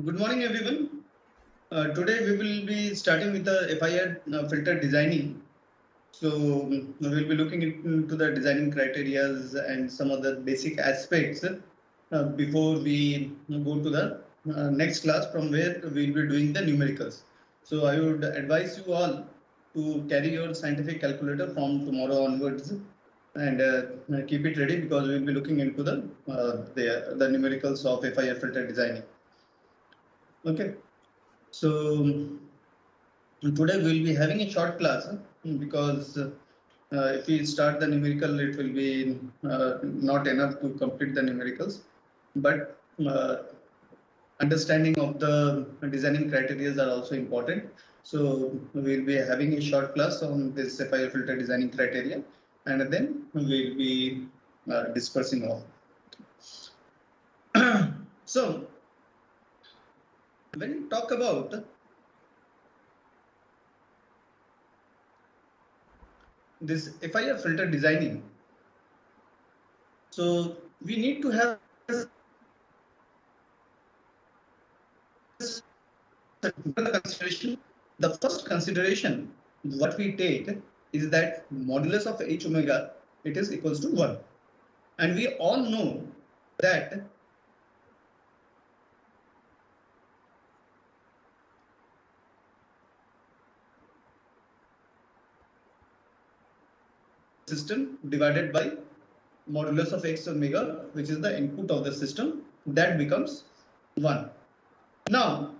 Good morning, everyone. Today we will be starting with the FIR filter designing. So we will be looking into the designing criteria and some of the basic aspects before we go to the next class from where we will be doing the numericals. So I would advise you all to carry your scientific calculator from tomorrow onwards and keep it ready because we will be looking into the numericals of FIR filter designing. Okay. So today we'll be having a short class because if we start the numerical, it will be not enough to complete the numericals. But understanding of the designing criteria are also important. So we'll be having a short class on this FIR filter designing criteria, and then we'll be discussing all. So when we talk about this FIR filter designing, so we need to have consideration. The first consideration what we take is that modulus of h omega, it is equals to 1, and we all know that system divided by modulus of x omega, which is the input of the system, that becomes 1. Now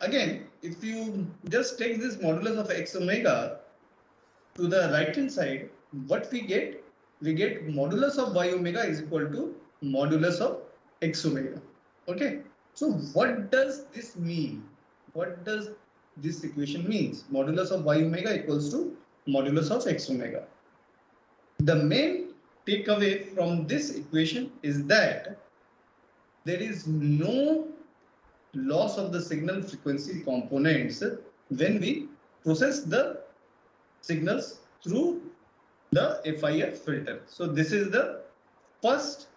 again, if you just take this modulus of x omega to the right hand side, what we get? We get modulus of y omega is equal to modulus of x omega. Okay. So what does this mean? What does this equation means? Modulus of y omega equals to modulus of x omega. The main takeaway from this equation is that there is no loss of the signal frequency components when we process the signals through the FIR filter. So this is the first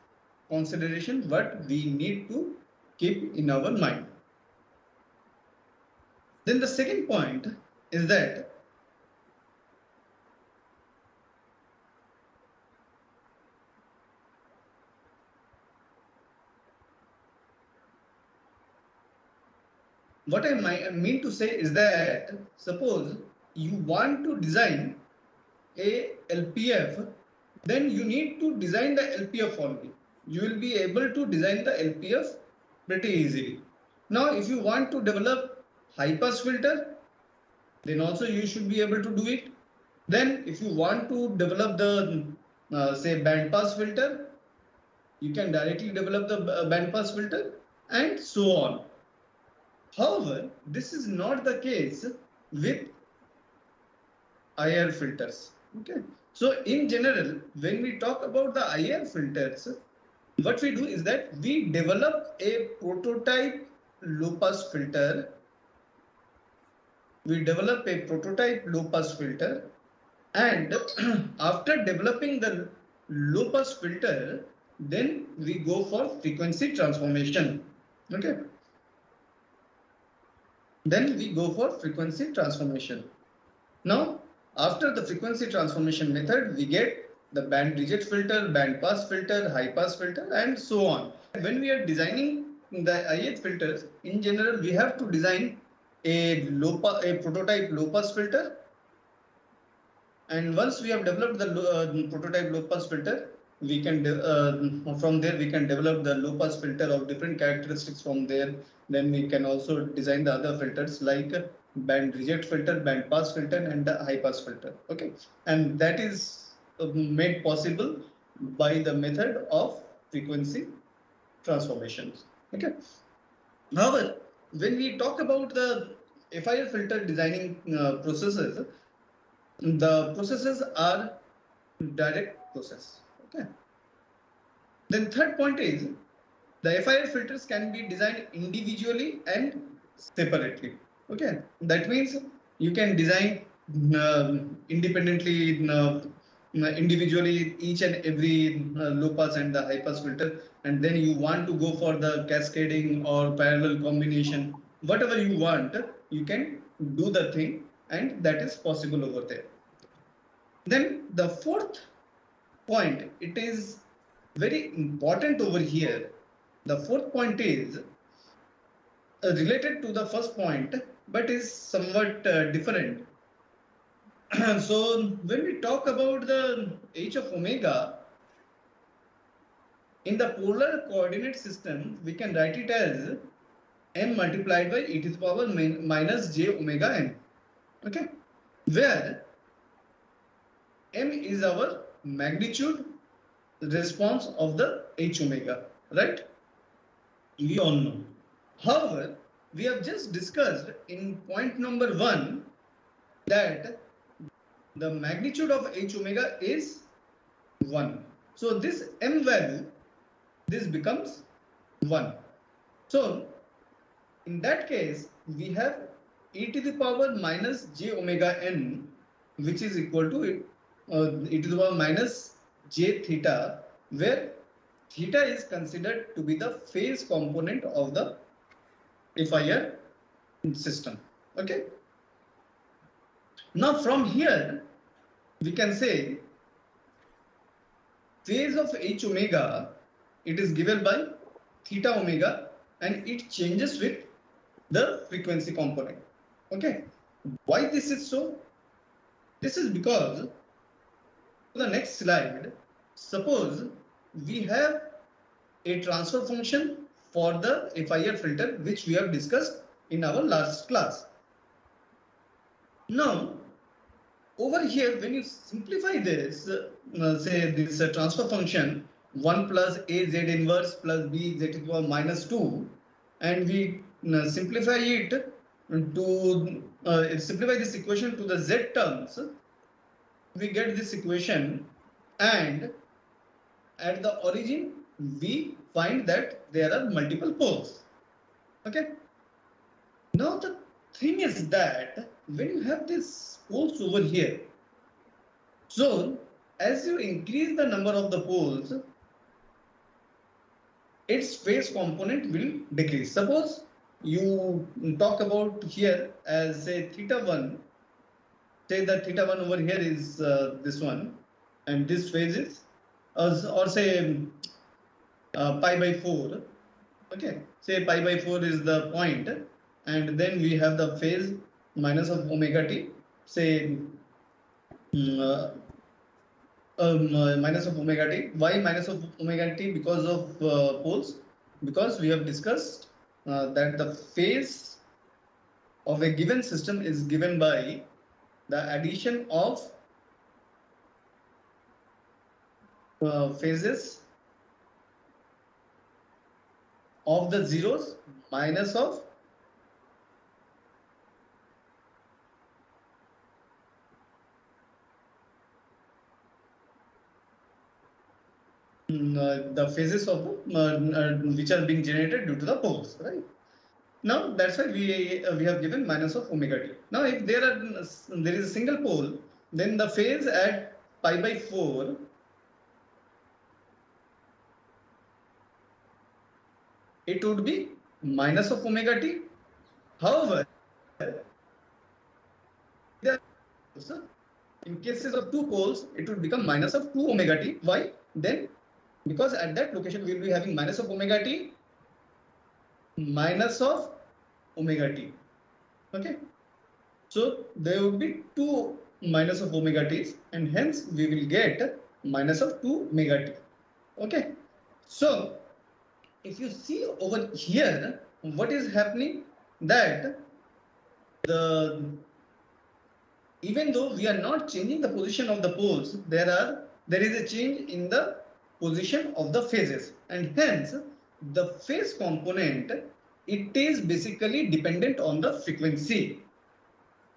consideration what we need to keep in our mind. Then the second point is that what I mean to say is that suppose you want to design a LPF, then you need to design the LPF only. You will be able to design the LPF pretty easily. Now, if you want to develop high pass filter, then also you should be able to do it. Then if you want to develop the say band pass filter, you can directly develop the band pass filter and so on. However, this is not the case with IR filters. Okay. So in general, when we talk about the IR filters, what we do is that we develop a prototype low pass filter. We develop a prototype low pass filter, and after developing the low pass filter, then we go for frequency transformation. Okay. Then we go for frequency transformation. Now, after the frequency transformation method, we get the band reject filter, band pass filter, high pass filter, and so on. When we are designing the IH filters, in general, we have to design a prototype low pass filter. And once we have developed the prototype low pass filter, we can from there we can develop the low pass filter of different characteristics from there. Then we can also design the other filters like band reject filter, band pass filter, and the high pass filter. Okay, and that is made possible by the method of frequency transformations. Okay. However, when we talk about the FIR filter designing processes, the processes are direct process. Okay. Then third point is the FIR filters can be designed individually and separately. Okay. That means you can design independently individually each and every low pass and the high pass filter, and then you want to go for the cascading or parallel combination, whatever you want, you can do the thing, and that is possible over there. Then the fourth point, it is very important over here. The fourth point is related to the first point, but is somewhat different. So when we talk about the h of omega, in the polar coordinate system, we can write it as m multiplied by e to the power minus j omega n. Okay, where m is our magnitude response of the h omega, right? We all know. However, we have just discussed in point number 1 that the magnitude of h omega is 1. So this m value, this becomes 1. So in that case, we have e to the power minus j omega n, which is equal to e to the power minus j theta, where theta is considered to be the phase component of the FIR system. Okay. Now from here, we can say phase of h omega, it is given by theta omega, and it changes with the frequency component. Okay. Why this is so? This is because, the next slide, suppose we have a transfer function for the FIR filter, which we have discussed in our last class. Now, over here, when you simplify this, say this transfer function 1 plus a z inverse plus b z to the power minus 2, and we simplify it to simplify this equation to the z terms, we get this equation, and at the origin we find that there are multiple poles. Okay. Now the thing is that when you have these poles over here, so as you increase the number of the poles, its phase component will decrease. Suppose you talk about here as say theta 1, say that theta 1 over here is this one, and this phase is or say pi by 4. Okay, say pi by 4 is the point, and then we have the phase minus of omega t, say minus of omega t. Why minus of omega t? Because of poles. Because we have discussed that the phase of a given system is given by the addition of phases of the zeros minus of the phases of which are being generated due to the poles, right? Now that's why we have given minus of omega t. Now if there is a single pole, then the phase at pi by 4 it would be minus of omega t. However, in cases of two poles, it would become minus of 2 omega t. Why? Then because at that location we will be having minus of omega t, minus of omega t. Okay. So there would be 2 minus of omega t's, and hence we will get minus of 2 omega t. Okay. So if you see over here, what is happening, that even though we are not changing the position of the poles, there is a change in the position of the phases, and hence the phase component, it is basically dependent on the frequency.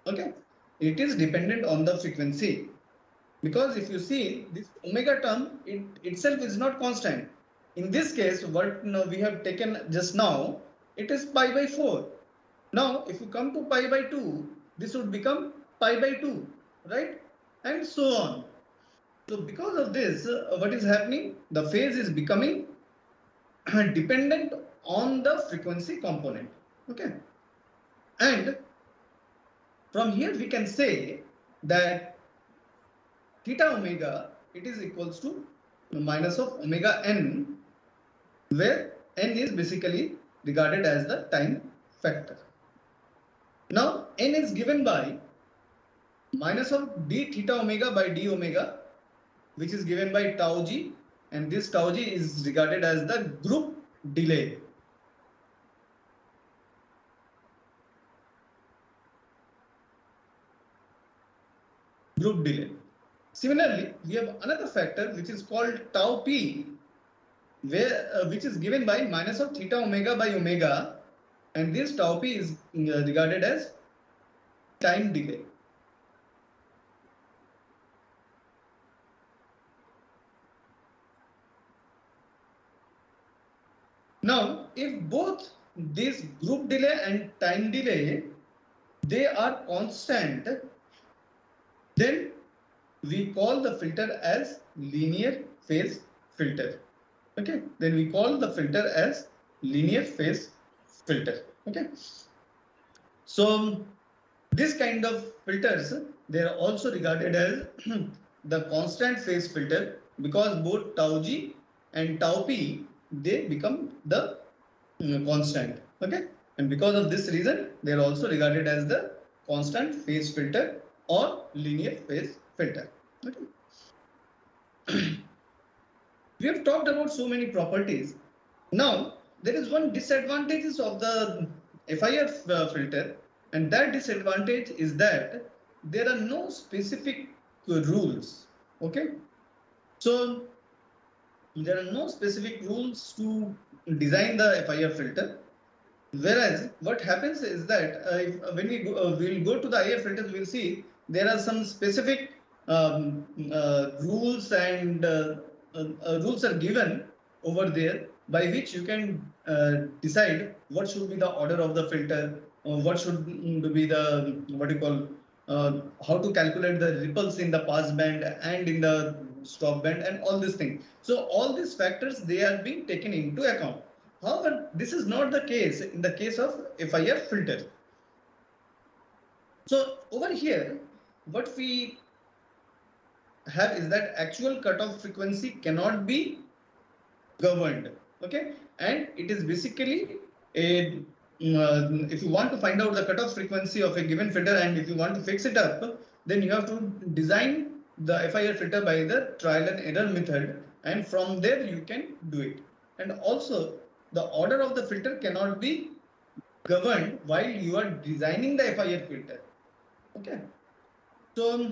Okay, it is dependent on the frequency, because if you see this omega term, it itself is not constant. In this case, what we have taken just now, it is pi by 4. Now if you come to pi by 2, this would become pi by 2, right? And so on. So because of this, what is happening? The phase is becoming dependent on the frequency component. Okay. And from here we can say that theta omega, it is equals to minus of omega n, where n is basically regarded as the time factor. Now n is given by minus of d theta omega by d omega, which is given by tau g, and this tau g is regarded as the group delay. Group delay. Similarly, we have another factor which is called tau p, where which is given by minus of theta omega by omega, and this tau p is regarded as time delay. Now, if both this group delay and time delay, they are constant, then we call the filter as linear phase filter. Okay, then we call the filter as linear phase filter. Okay, so this kind of filters, they are also regarded as the constant phase filter, because both tau g and tau p, they become the constant. Okay, and because of this reason, they are also regarded as the constant phase filter or linear phase filter. Okay. We have talked about so many properties. Now, there is one disadvantage of the FIR filter, and that disadvantage is that there are no specific rules. Okay, so there are no specific rules to design the FIR filter. Whereas what happens is that when we will go to the IR filters, we'll see there are some specific rules, and rules are given over there by which you can decide what should be the order of the filter, what should be the what you call how to calculate the ripples in the pass band and in the stop band and all these things. So all these factors, they are being taken into account. However, this is not the case in the case of FIR filter. So over here, what we have is that actual cutoff frequency cannot be governed. Okay, and it is basically a if you want to find out the cutoff frequency of a given filter, and if you want to fix it up, then you have to design the FIR filter by the trial and error method, and from there you can do it. And also, the order of the filter cannot be governed while you are designing the FIR filter. Okay, so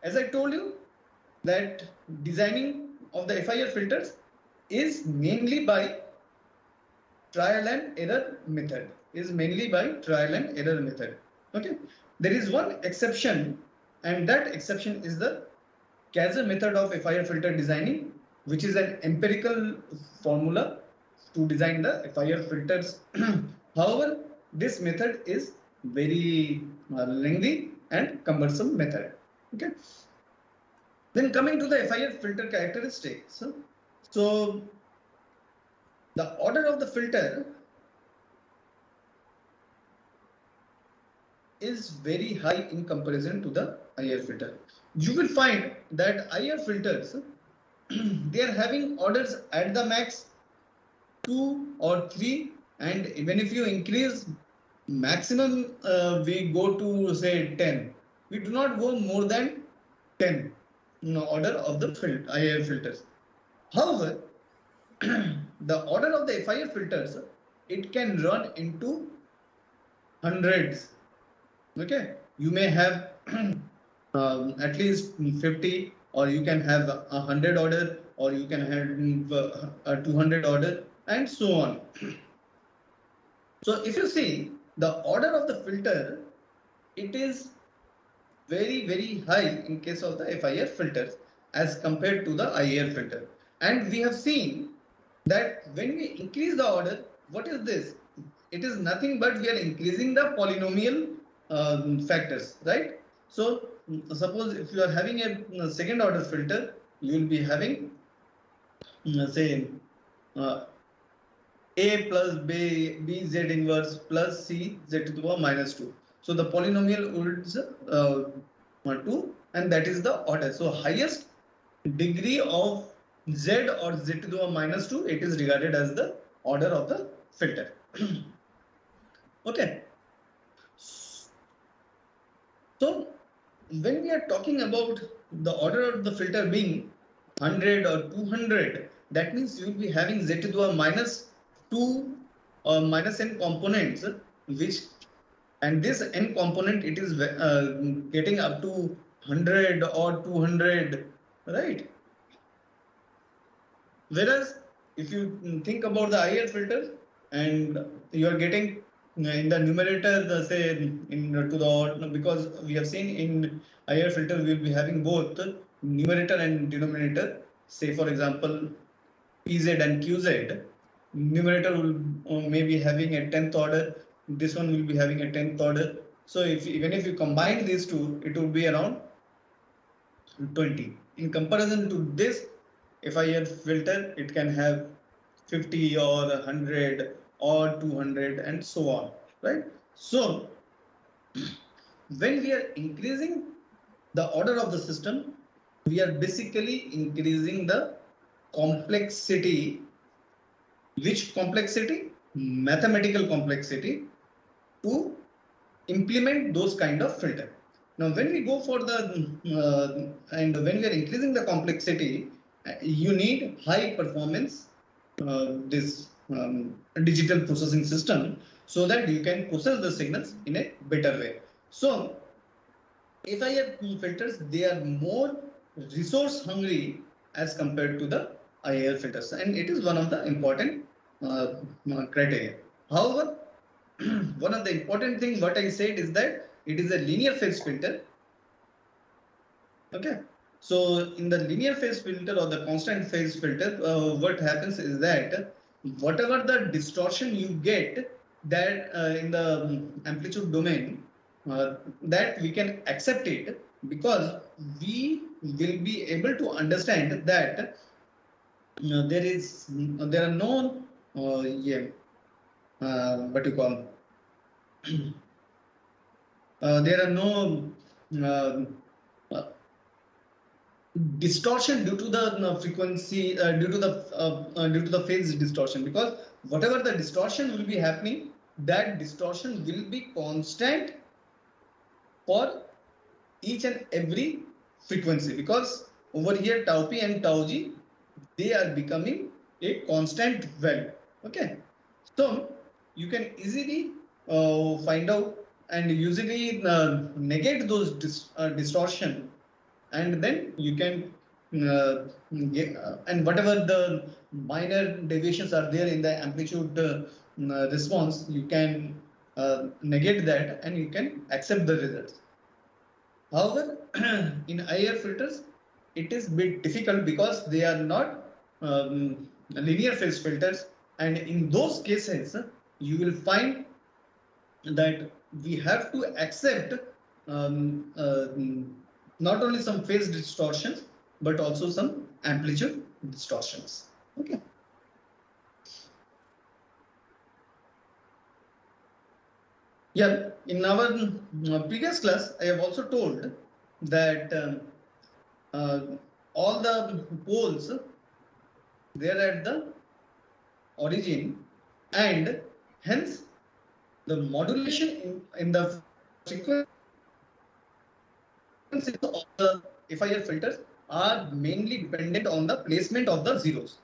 as I told you, that designing of the FIR filters is mainly by trial and error method. Okay, there is one exception, and that exception is the Kaiser method of FIR filter designing, which is an empirical formula to design the FIR filters. However, this method is very lengthy and cumbersome method. Okay. Then coming to the FIR filter characteristics. So the order of the filter is very high in comparison to the IR filter. You will find that IR filters, they are having orders at the max 2 or 3, and even if you increase maximum, we go to say 10. We do not go more than 10 order of the IR filters. However, the order of the FIR filters, it can run into hundreds. Okay, you may have at least 50, or you can have 100 order, or you can have a 200 order, and so on. So if you see the order of the filter, it is very, very high in case of the FIR filters as compared to the IR filter. And we have seen that when we increase the order, what is this? It is nothing but we are increasing the polynomial factors, right? So suppose if you are having a second order filter, you will be having say a plus b z inverse plus c z to the power minus 2. So the polynomial holds 2, and that is the order. So highest degree of z or z to the power minus 2, it is regarded as the order of the filter. Okay. So when we are talking about the order of the filter being 100 or 200, that means you will be having z to the power minus 2 or minus n components, which, and this n component, it is getting up to 100 or 200, right? Whereas if you think about the IR filter, and you are getting in the numerator, say in to the odd, because we have seen in IR filter we will be having both numerator and denominator. Say for example, PZ and QZ. Numerator will maybe having a 10th order. This one will be having a 10th order. So if even if you combine these two, it will be around 20. In comparison to this, if I have filter, it can have 50 or 100 or 200 and so on, right? So when we are increasing the order of the system, we are basically increasing the complexity. Which complexity? Mathematical complexity to implement those kind of filter. Now, when we go for the and when we are increasing the complexity, you need high performance this digital processing system, so that you can process the signals in a better way. So, if I have filters, they are more resource hungry as compared to the IAR filters, and it is one of the important criteria. However, one of the important things what I said is that it is a linear phase filter. Okay. So in the linear phase filter or the constant phase filter, what happens is that whatever the distortion you get, that in the amplitude domain, that we can accept it, because we will be able to understand that there are no what you call there are no uh, uh, distortion due to the frequency, due to the phase distortion, because whatever the distortion will be happening, that distortion will be constant for each and every frequency, because over here tau p and tau g, they are becoming a constant value. Okay, so you can easily find out and usually negate those distortion, and then you can and whatever the minor deviations are there in the amplitude response, you can negate that and you can accept the results. However, in IR filters, it is bit difficult because they are not linear phase filters, and in those cases, you will find that we have to accept um, uh, not only some phase distortions but also some amplitude distortions. Okay. Yeah, in our previous class, I have also told that all the poles, they're at the origin, and hence the modulation in the frequency of the FIR filters are mainly dependent on the placement of the zeros.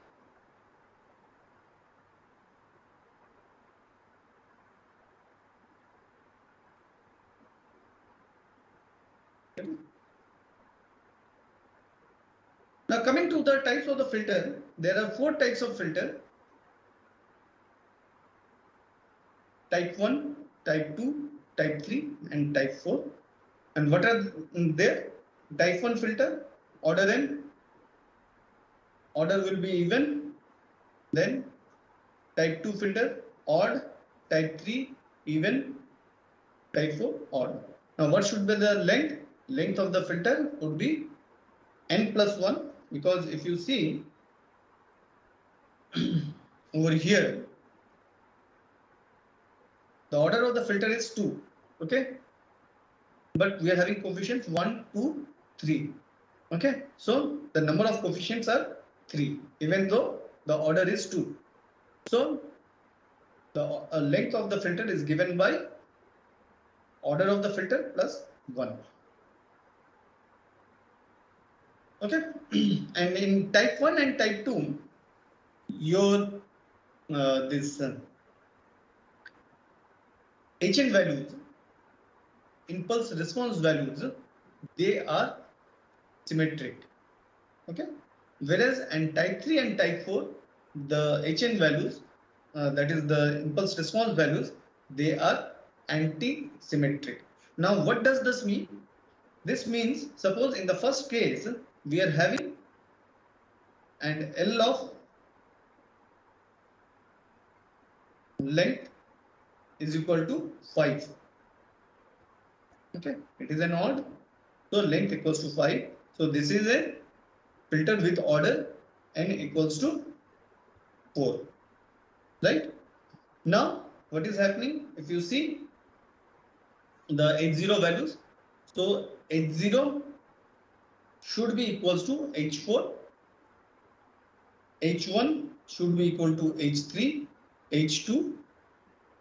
Now coming to the types of the filter, there are 4 types of filter. Type 1, type 2, type 3 and type 4. And what are there? Type 1 filter, order n, order will be even. Then type 2 filter, odd. Type 3, even. Type 4, odd. Now what should be the length? length of the filter would be n plus 1, because if you see over here, the order of the filter is 2, okay, but we are having coefficients 1, 2, 3, okay, so the number of coefficients are 3 even though the order is 2. So the length of the filter is given by order of the filter plus 1, okay. And in type 1 and type 2, your this HN values, impulse response values, they are symmetric, okay, whereas in type 3 and type 4, the HN values, that is the impulse response values, they are anti-symmetric. Now what does this mean? This means, suppose in the first case we are having an L of length is equal to 5, okay, it is an odd, so length equals to 5. So this is a filter with order n equals to 4, right? Now what is happening, if you see the H0 values, so H0 should be equals to H4, H1 should be equal to H3, H2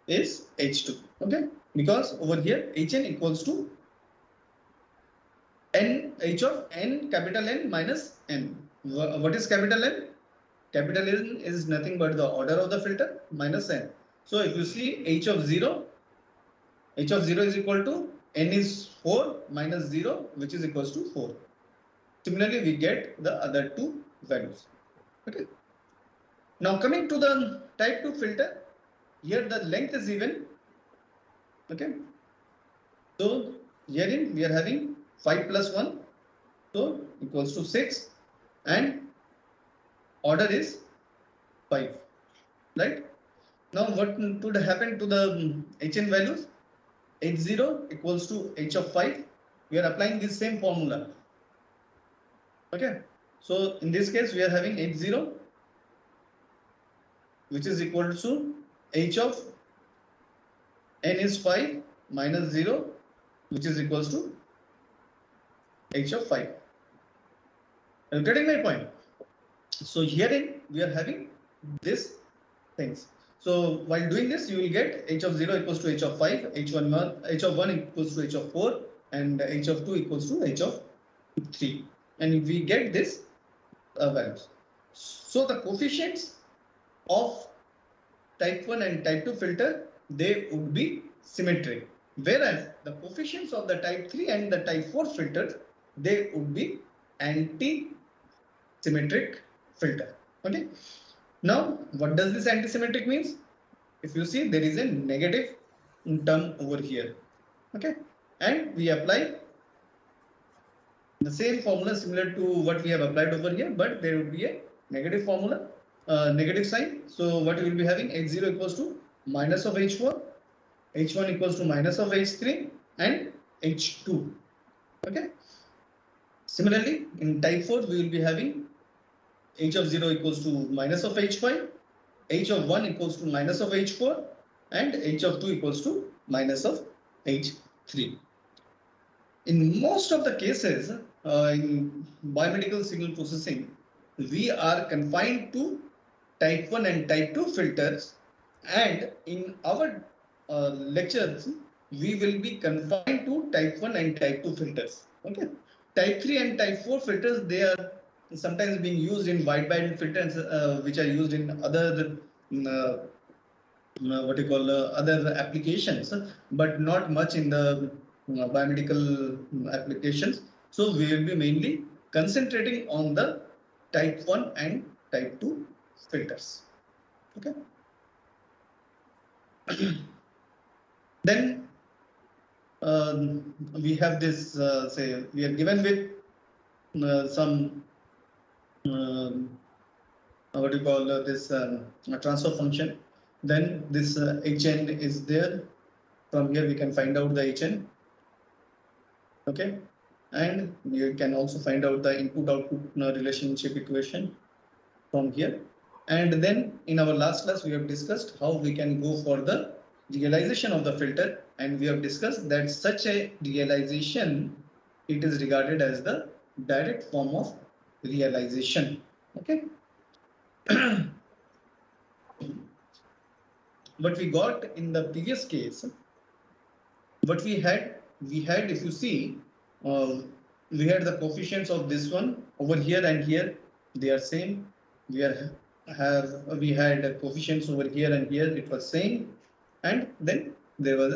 is H2, okay, because over here Hn equals to n, h of n, capital N minus n. What is capital N? Capital N is nothing but the order of the filter minus n. So if you see h of 0 is equal to n is 4 minus 0, which is equals to 4. Similarly, we get the other two values, okay. Now coming to the type 2 filter, here the length is even, okay. So herein we are having 5 plus 1, so equals to 6, and order is 5, right? Now what would happen to the Hn values? H0 equals to h of 5. We are applying this same formula, okay. So in this case we are having H0, which is equal to h of n is 5 minus 0, which is equals to h of 5. Are you getting my point? So herein we are having these things. So while doing this, you will get h of 0 equals to h of 5, h of 1 equals to h of 4, and h of 2 equals to h of 3. And we get this values. So the coefficients of type 1 and type 2 filter, they would be symmetric. Whereas the coefficients of the type 3 and the type 4 filters, they would be anti-symmetric filter, okay. Now what does this anti-symmetric means? If you see, there is a negative term over here, okay, and we apply the same formula similar to what we have applied over here, but there will be a negative formula, negative sign. So what we will be having, h0 equals to minus of h4, h1 equals to minus of h3, and h2, okay. Similarly, in type 4 we will be having h of 0 equals to minus of h5, h of 1 equals to minus of h4, and h of 2 equals to minus of h3. In most of the cases, in biomedical signal processing, we are confined to type 1 and type 2 filters, and in our lectures, we will be confined to type 1 and type 2 filters, okay. Type 3 and type 4 filters, they are sometimes being used in wideband filters, which are used in other other applications, but not much in the biomedical applications. So we will be mainly concentrating on the type 1 and type 2 filters, okay. Then we have this, say we are given with some what do you call this transfer function. Then this Hn is there. From here we can find out the Hn, okay. and you can also find out the input-output relationship equation from here. And then in our last class, we have discussed how we can go for the realization of the filter, and we have discussed that such a realization, it is regarded as the direct form of realization. Okay. What we got in the previous case, what we had, if you see, we had the coefficients of this one over here and here, they are same. We had coefficients over here and here, it was same, and then there was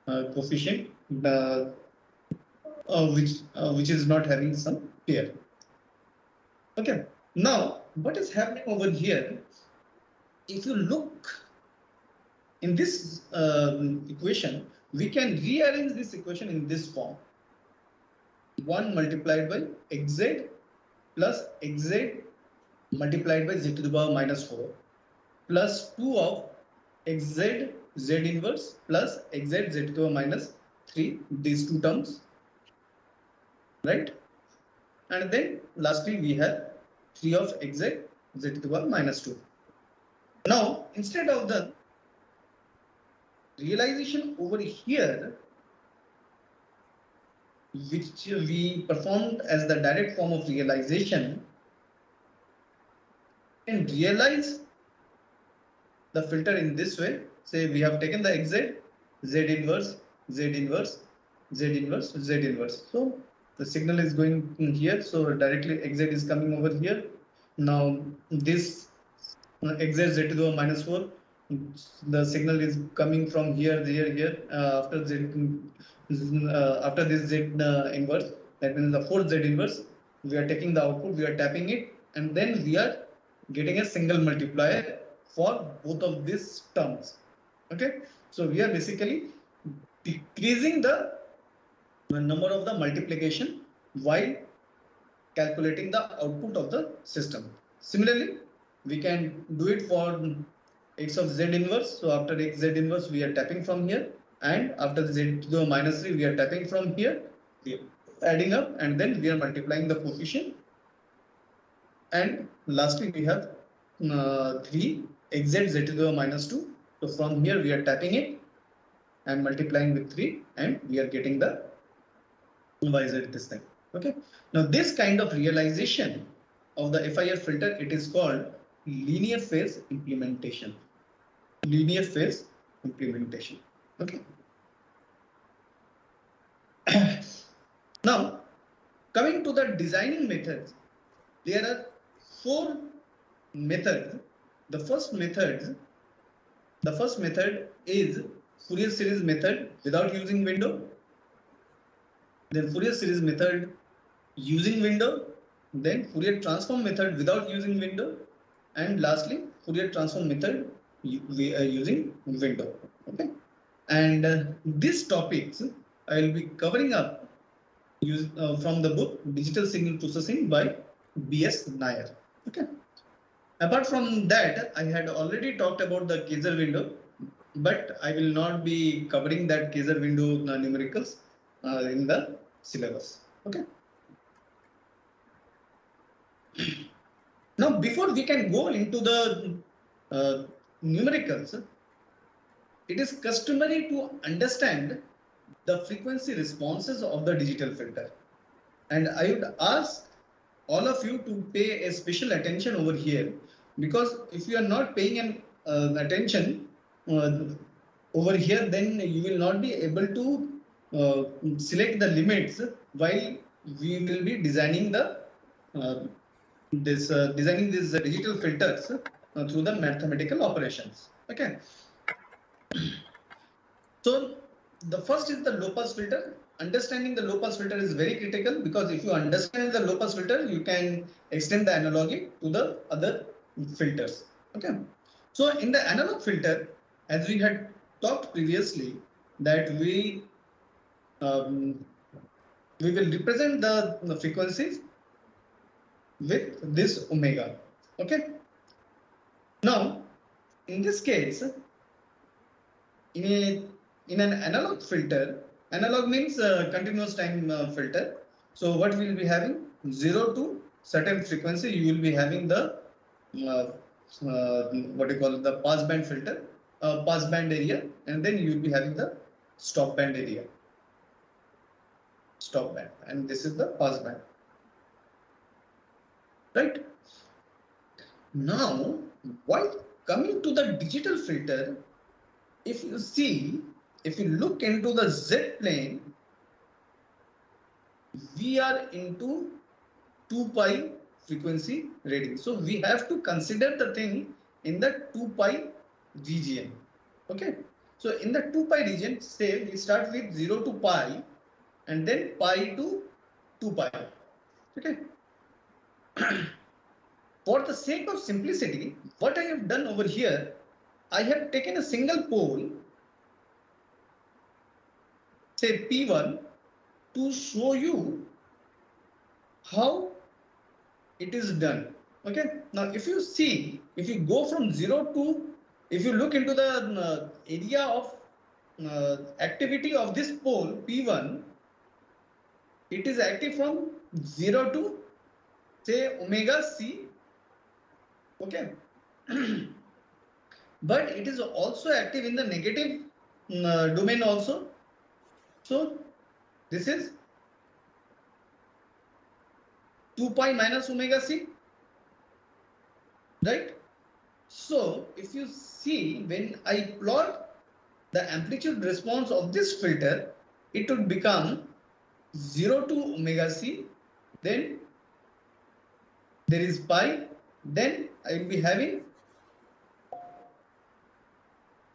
a coefficient which is not having some pair. Okay. Now, what is happening over here? If you look in this equation, we can rearrange this equation in this form: 1 multiplied by xz plus xz multiplied by z to the power minus 4 plus 2 of xz z inverse plus xz z to the power minus 3, these two terms, right? And then lastly we have 3 of xz z to the power minus 2. Now, instead of the realization over here, which we performed as the direct form of realization, and realize the filter in this way. Say we have taken the xz, z inverse, z inverse, z inverse, z inverse. So the signal is going in here, so directly xz is coming over here. Now this xz z to the minus 4, the signal is coming from here, here. After this z inverse, that means the fourth z inverse, we are taking the output, we are tapping it, and then we are getting a single multiplier for both of these terms. Okay, so we are basically decreasing the number of the multiplication while calculating the output of the system. Similarly, we can do it for x of z inverse. So after x z inverse, we are tapping from here, and after z to the minus 3, we are tapping from here, we are adding up, and then we are multiplying the coefficient. And lastly, we have 3 xz z to the minus 2. So from here, we are tapping it and multiplying with 3, and we are getting the yz this time. Okay. Now this kind of realization of the FIR filter, it is called linear phase implementation. Linear phase implementation. Okay. Now, coming to the designing methods, there are 4 methods. The first method is Fourier series method without using window. Then Fourier series method using window. Then Fourier transform method without using window. And lastly, Fourier transform method using window. Okay. And these topics I will be covering up from the book Digital Signal Processing by B.S. Nair. Okay. Apart from that, I had already talked about the Kaiser window, but I will not be covering that Kaiser window numericals in the syllabus. Okay. Now, before we can go into the numericals, it is customary to understand the frequency responses of the digital filter. And I would ask all of you to pay a special attention over here, because if you are not paying an attention over here, then you will not be able to select the limits while we will be designing the designing these digital filters through the mathematical operations. Okay. So the first is the low pass filter. Understanding the low pass filter is very critical, because if you understand the low pass filter, you can extend the analogy to the other filters. Okay. So in the analog filter, as we had talked previously, that we will represent the frequencies with this omega. Okay. Now, in this case, in an analog filter, Analog means continuous time filter. So what we will be having? 0 to certain frequency, you will be having the what you call it, the pass band filter, pass band area, and then you will be having the stop band area. Stop band, and this is the pass band. Right? Now, while coming to the digital filter, if you see, if you look into the Z plane, we are into 2 pi frequency rating. So we have to consider the thing in the 2 pi region. Okay. So in the 2 pi region, say we start with 0 to pi and then pi to 2 pi. Okay. For the sake of simplicity, what I have done over here, I have taken a single pole, say P1, to show you how it is done. Okay. Now, if you see, if you go from 0 to, if you look into the area of activity of this pole P1, it is active from 0 to say omega C. Okay. But it is also active in the negative domain also. So this is 2 pi minus omega C, right? So if you see, when I plot the amplitude response of this filter, it would become 0 to omega C, then there is pi, then I will be having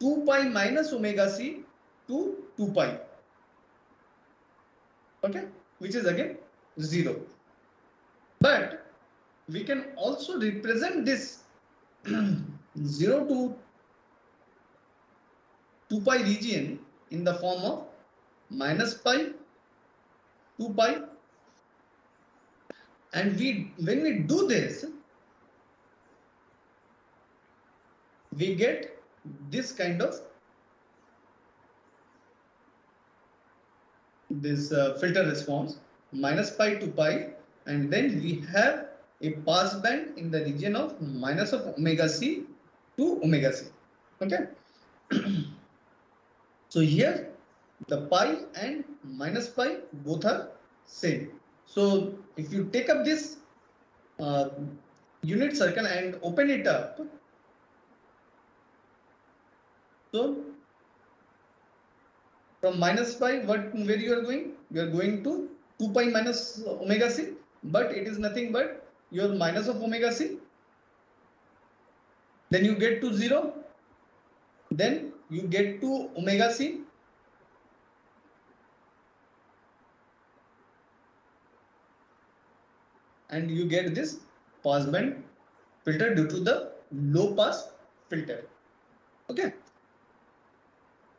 2 pi minus omega C to 2 pi, okay, which is again 0. But we can also represent this 0 to 2 pi region in the form of minus pi, 2 pi, and when we do this, we get this kind of this filter response, minus pi to pi, and then we have a pass band in the region of minus of omega C to omega C. Okay. So here the pi and minus pi both are same. So if you take up this unit circle and open it up, so from minus pi, where you are going? You are going to 2 pi minus omega C, but it is nothing but your minus of omega C. Then you get to 0. Then you get to omega C. And you get this pass band filter due to the low pass filter. Okay.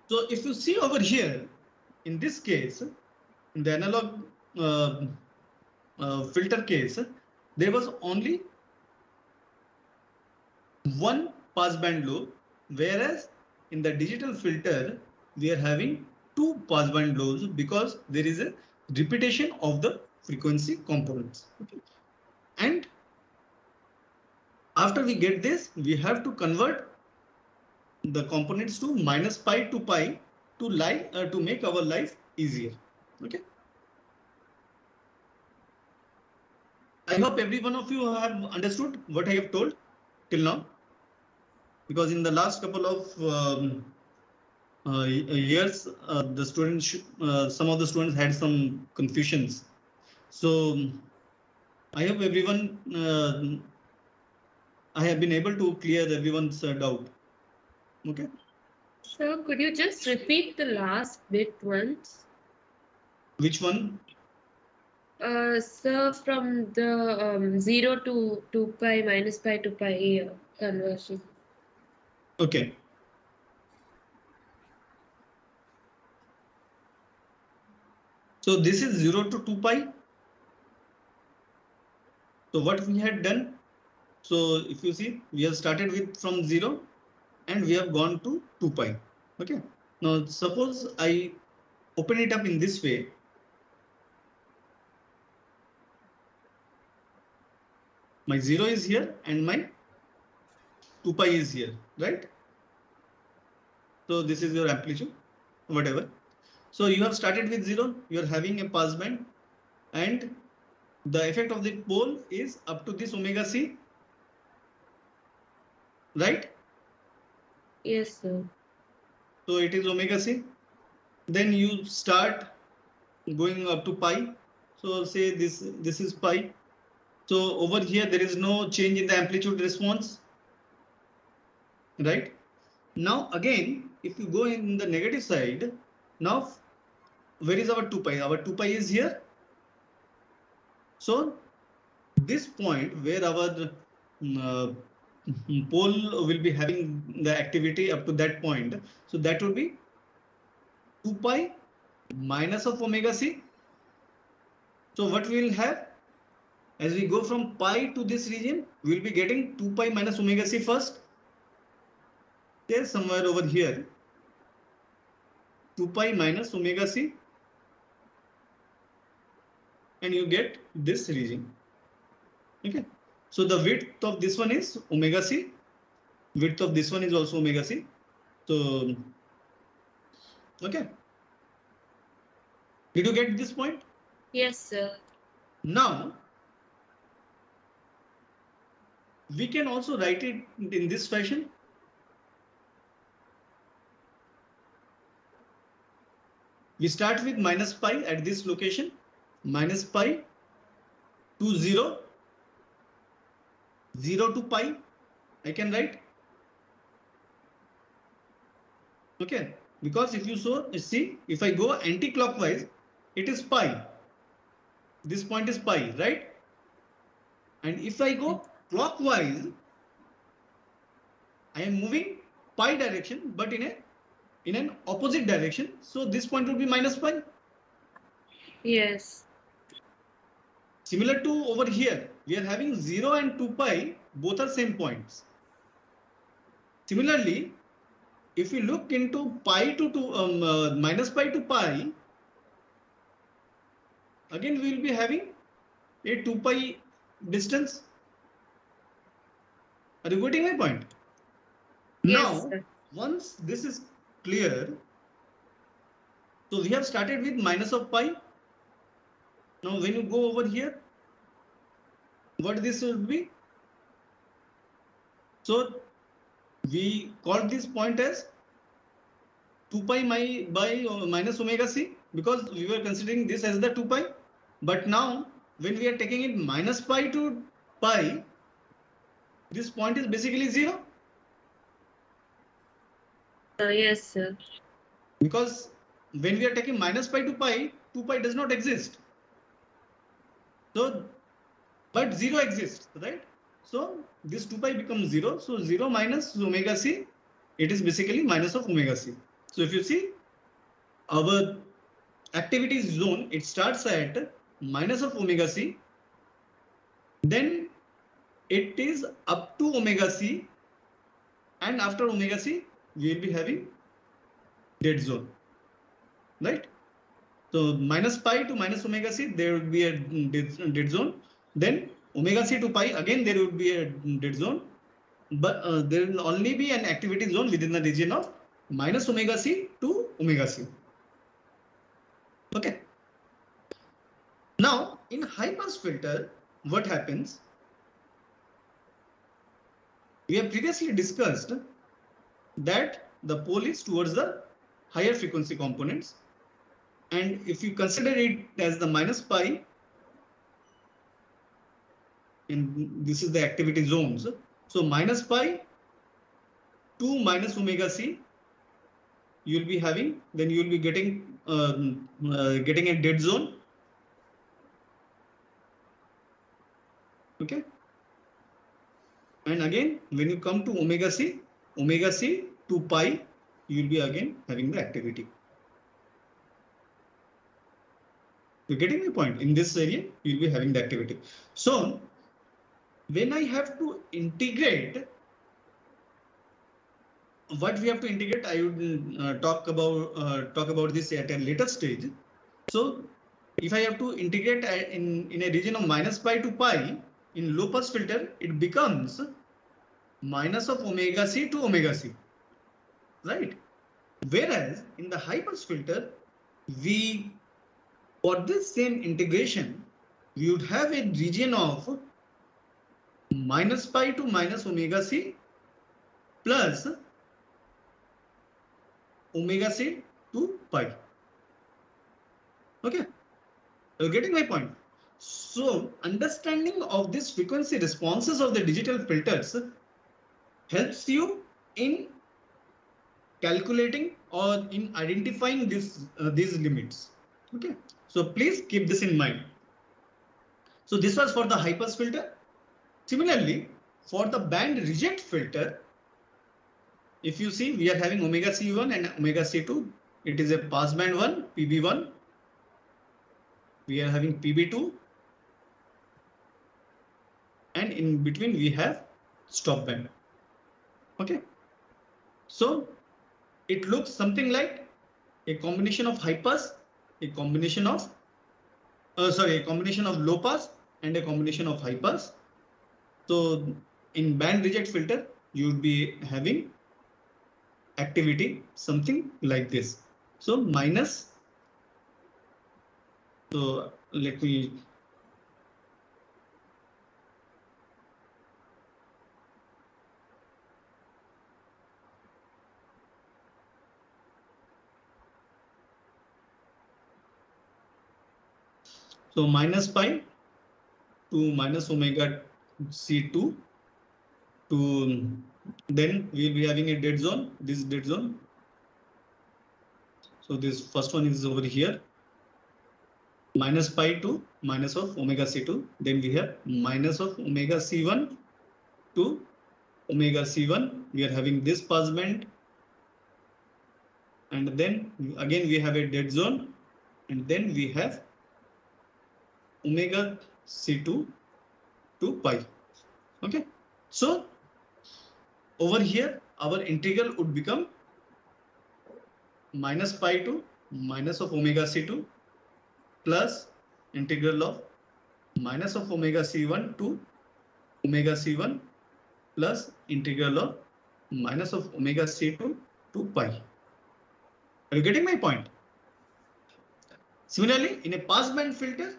So if you see over here, in this case, in the analog filter case, there was only one pass band low, whereas in the digital filter, we are having two pass band lows because there is a repetition of the frequency components. Okay. And after we get this, we have to convert the components to minus pi to pi to make our life easier. Okay. I hope every one of you have understood what I have told till now, because in the last couple of years, the students, some of the students had some confusions. So I hope everyone, I have been able to clear everyone's doubt. Okay. Sir, could you just repeat the last bit once? Which one? Sir, from the 0 to 2 pi minus pi to pi conversion. Okay. So this is 0 to 2 pi. So what we had done, so if you see, we have started with from 0 and we have gone to 2 pi. Okay. Now suppose I open it up in this way, my 0 is here and my 2 pi is here, right? So this is your amplitude, whatever. So you have started with 0, you are having a passband, and the effect of the pole is up to this omega c, right? Yes, sir. So it is omega c. Then you start going up to pi. So say this is pi. So over here there is no change in the amplitude response, right? Now again, if you go in the negative side, now where is our 2 pi? Our 2 pi is here. So this point where our pole will be having the activity up to that point, so that would be 2 pi minus of omega c. So what we will have, as we go from pi to this region, we will be getting 2 pi minus omega c first. There's somewhere over here, 2 pi minus omega c, and you get this region. Okay, so the width of this one is omega c, width of this one is also omega c. So okay, did you get this point? Yes, sir. Now we can also write it in this fashion. We start with minus pi at this location, minus pi to 0, 0 to pi, I can write. Okay, because if you see, if I go anti-clockwise, it is pi. This point is pi, right? And if I go clockwise, I am moving pi direction, but in an opposite direction. So this point would be minus pi. Yes. Similar to over here, we are having 0 and 2 pi, both are same points. Similarly, if we look into pi to minus pi to pi, again we will be having a 2 pi distance. Are you getting my point? Yes, now, sir. Once this is clear, so we have started with minus of pi. Now, when you go over here, what this will be? So we call this point as 2 pi by minus omega c, because we were considering this as the 2 pi. But now, when we are taking it minus pi to pi, this point is basically 0. Yes, sir. Because when we are taking minus pi to pi, 2 pi does not exist. So, but 0 exists, right? So this 2 pi becomes 0. So 0 minus omega c, it is basically minus of omega c. So if you see, our activity zone, it starts at minus of omega c, then it is up to omega c, and after omega c, we will be having dead zone, right? So minus pi to minus omega c, there will be a dead zone. Then omega c to pi, again there would be a dead zone, but there will only be an activity zone within the region of minus omega c to omega c. Okay. Now, in high pass filter, what happens? We have previously discussed that the pole is towards the higher frequency components. And if you consider it as the minus pi, and this is the activity zones. So minus pi to minus omega c, you will be having, then you will be getting a dead zone. Okay. And again, when you come to omega c to pi, you will be again having the activity. You're getting my point? In this area, you'll be having the activity. So when I have to integrate what we have to integrate, I would talk about this at a later stage. So if I have to integrate in a region of minus pi to pi in low pass filter, it becomes minus of omega c to omega c, right? Whereas in the high pass filter, for this same integration, we would have a region of minus pi to minus omega c plus omega c to pi. Okay, you're getting my point. So understanding of this frequency responses of the digital filters helps you in calculating or in identifying these limits. Okay, so please keep this in mind. So this was for the high pass filter. Similarly, for the band reject filter, if you see, we are having omega c1 and omega c2. It is a pass band 1, PB1. We are having PB2. And in between, we have stop band. Okay. So it looks something like a combination of high pass, a combination of low pass and a combination of high pass. So in band reject filter, you would be having activity something like this. So minus. So let me. So minus pi to minus omega c2 to then we will be having a dead zone, this dead zone. So this first one is over here, minus pi to minus of omega c2. Then we have minus of omega c1 to omega c1. We are having this pass band. And then again we have a dead zone. And then we have omega c2 to pi. Okay. So over here, our integral would become minus pi to minus of omega c2 plus integral of minus of omega c1 to omega c1 plus integral of minus of omega c2 to pi. Are you getting my point? Similarly, in a pass band filter,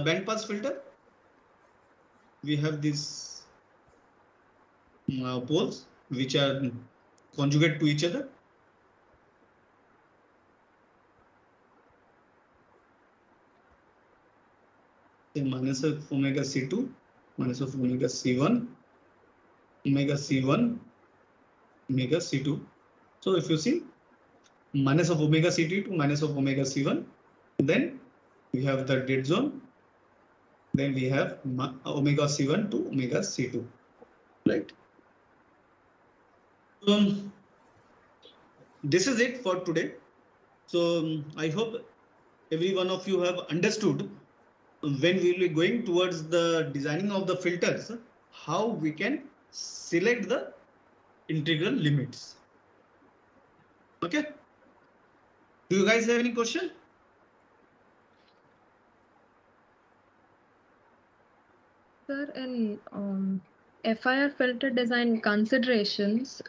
band pass filter, we have these poles which are conjugate to each other. The minus of omega c2, minus of omega c1, omega c1, omega c2. So if you see minus of omega c2 to minus of omega c1, then we have the dead zone. Then we have omega c1 to omega c2, right? This is it for today. So I hope every one of you have understood when we will be going towards the designing of the filters, how we can select the integral limits. Okay. Do you guys have any question? Sir, in FIR filter design considerations,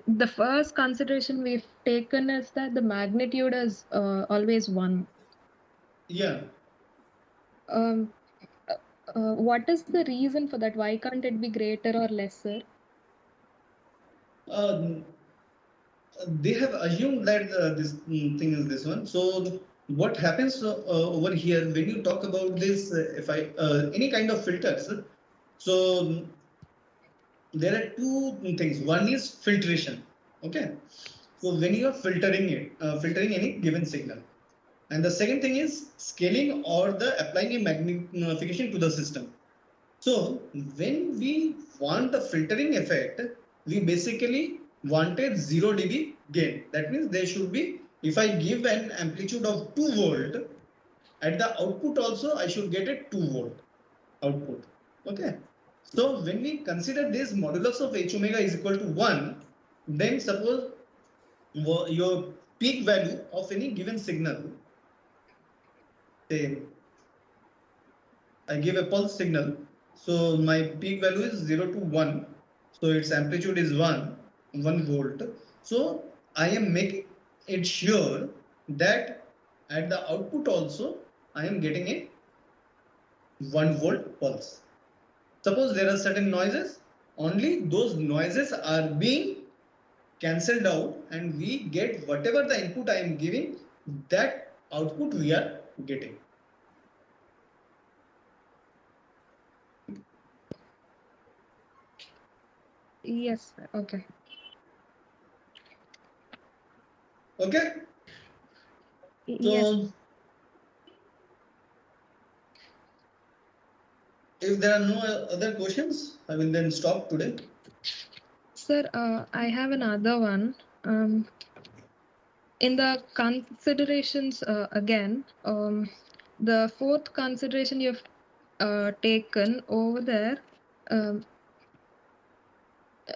the first consideration we've taken is that the magnitude is always 1. Yeah. What is the reason for that? Why can't it be greater or lesser? They have assumed that this thing is this one. So what happens over here when you talk about this, any kind of filters, so there are two things. One is filtration. Okay. So when you are filtering any given signal. And the second thing is scaling or applying a magnification to the system. So when we want the filtering effect, we basically wanted 0 dB gain. That means there should be, if I give an amplitude of 2 volt at the output also I should get a 2 volt output. Okay. So when we consider this modulus of h omega is equal to 1, then suppose your peak value of any given signal, say I give a pulse signal, so my peak value is 0 to 1, so its amplitude is 1 volt. So I am making it sure that at the output also I am getting a 1 volt pulse. Suppose there are certain noises, only those noises are being cancelled out and we get whatever the input I am giving, that output we are getting. Yes, sir. Okay. Okay. Yes. So if there are no other questions, I will then stop today. Sir, I have another one. In the considerations again, the fourth consideration you've taken over there,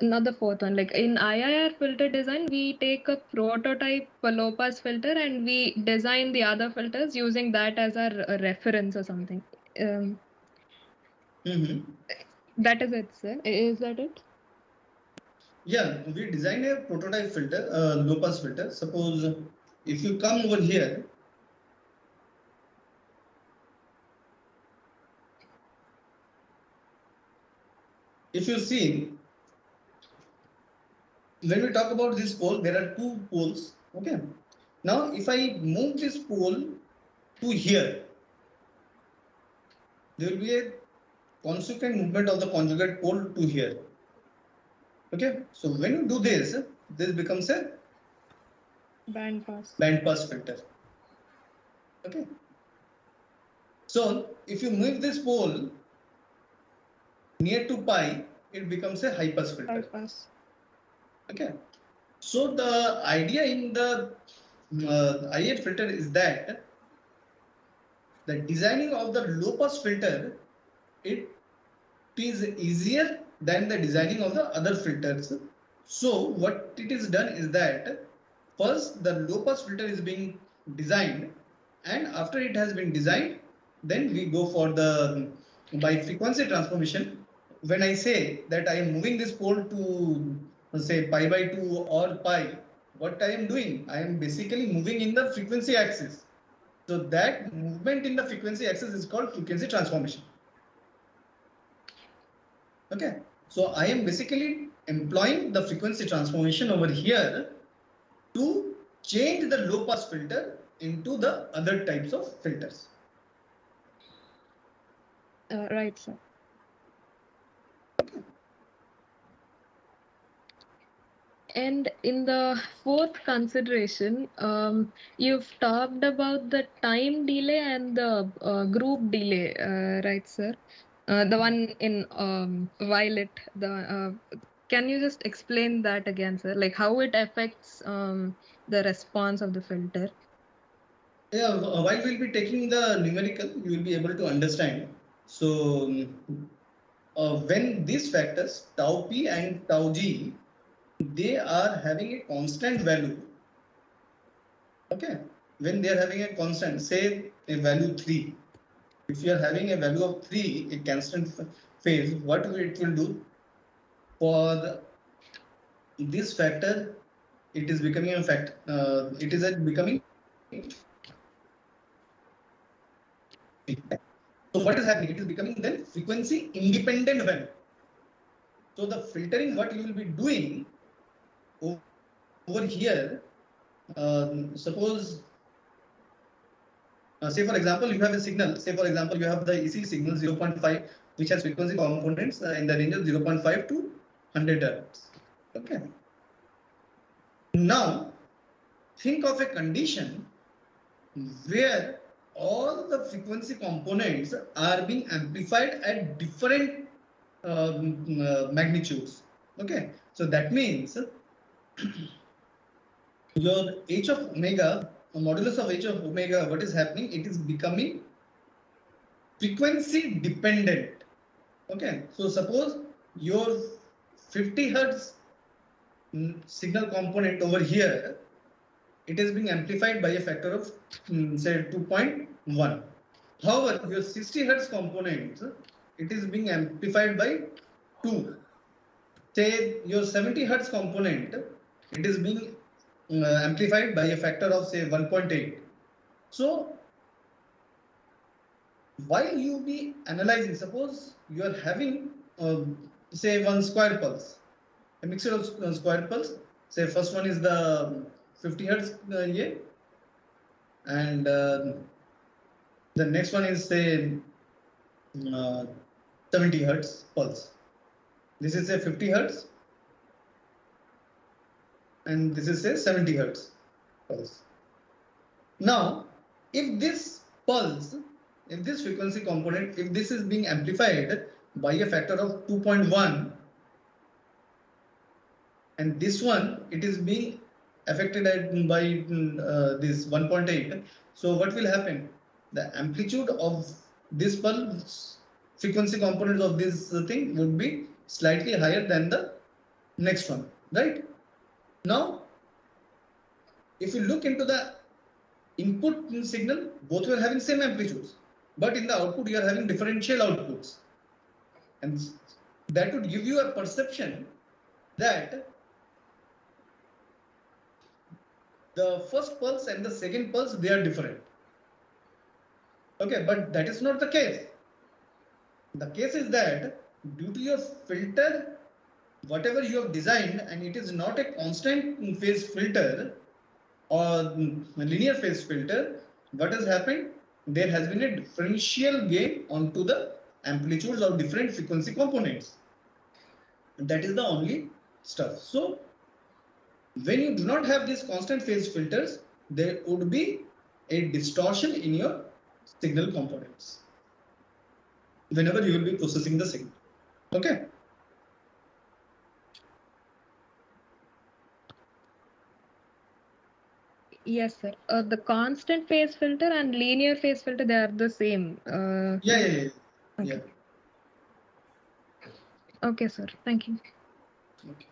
another fourth one, like in IIR filter design, we take a prototype low pass filter and we design the other filters using that as our reference or something. That is it, sir. Is that it? Yeah, we design a prototype filter, low pass filter. Suppose if you come over here, if you see, when we talk about this pole, there are two poles. Okay. Now, if I move this pole to here, there will be a consequent movement of the conjugate pole to here. Okay. So when you do this, this becomes a Band pass filter. Okay. So if you move this pole near to pi, it becomes a high pass filter. High pass. Okay. So the idea in the IF filter is that the designing of the low pass filter, it is easier than the designing of the other filters. So what it is done is that first the low pass filter is being designed, and after it has been designed, then we go for the by frequency transformation. When I say that I am moving this pole to say pi by 2 or pi, what I am doing? I am basically moving in the frequency axis. So that movement in the frequency axis is called frequency transformation. Okay. So I am basically employing the frequency transformation over here to change the low pass filter into the other types of filters. Right, sir. And in the fourth consideration, you've talked about the time delay and the group delay, right, sir? The one in violet. Can you just explain that again, sir? Like how it affects the response of the filter? Yeah, while we'll be taking the numerical, you will be able to understand. So when these factors tau p and tau g, they are having a constant value. Okay, when they are having a constant, say a value 3. If you are having a value of 3, a constant phase, what it will do for this factor, it is becoming a fact. It is becoming. So what is happening? It is becoming then frequency independent value. So the filtering, what you will be doing over here, suppose, say for example, you have a signal. Say for example, you have the EC signal 0.5, which has frequency components in the range of 0.5 to 100 Hz. Okay. Now, think of a condition where all the frequency components are being amplified at different magnitudes. Okay, so that means your h of omega modulus of h of omega, what is happening? It is becoming frequency dependent. Okay, so suppose your 50 hertz signal component over here, it is being amplified by a factor of say 2.1. However, your 60 hertz component, it is being amplified by 2. Say your 70 hertz component, it is being amplified by a factor of say 1.8. So while you be analyzing, suppose you are having say one square pulse, a mixture of square pulse. Say first one is the 50 hertz and the next one is say 70 hertz pulse. This is a 50 hertz and this is a 70 hertz pulse. Now, if this pulse, if this frequency component, if this is being amplified by a factor of 2.1 and this one, it is being affected by this 1.8. So what will happen? The amplitude of this pulse frequency component of this thing would be slightly higher than the next one, right? Now, if you look into the input signal, both were having same amplitudes, but in the output you are having differential outputs, and that would give you a perception that the first pulse and the second pulse, they are different. Okay, but that is not the case. The case is that due to your filter, whatever you have designed, and it is not a constant phase filter or linear phase filter, what has happened? There has been a differential gain onto the amplitudes of different frequency components. And that is the only stuff. So when you do not have these constant phase filters, there would be a distortion in your signal components whenever you will be processing the signal. Okay. Yes, sir. The constant phase filter and linear phase filter, they are the same. Yeah. Okay, sir. Thank you. Okay.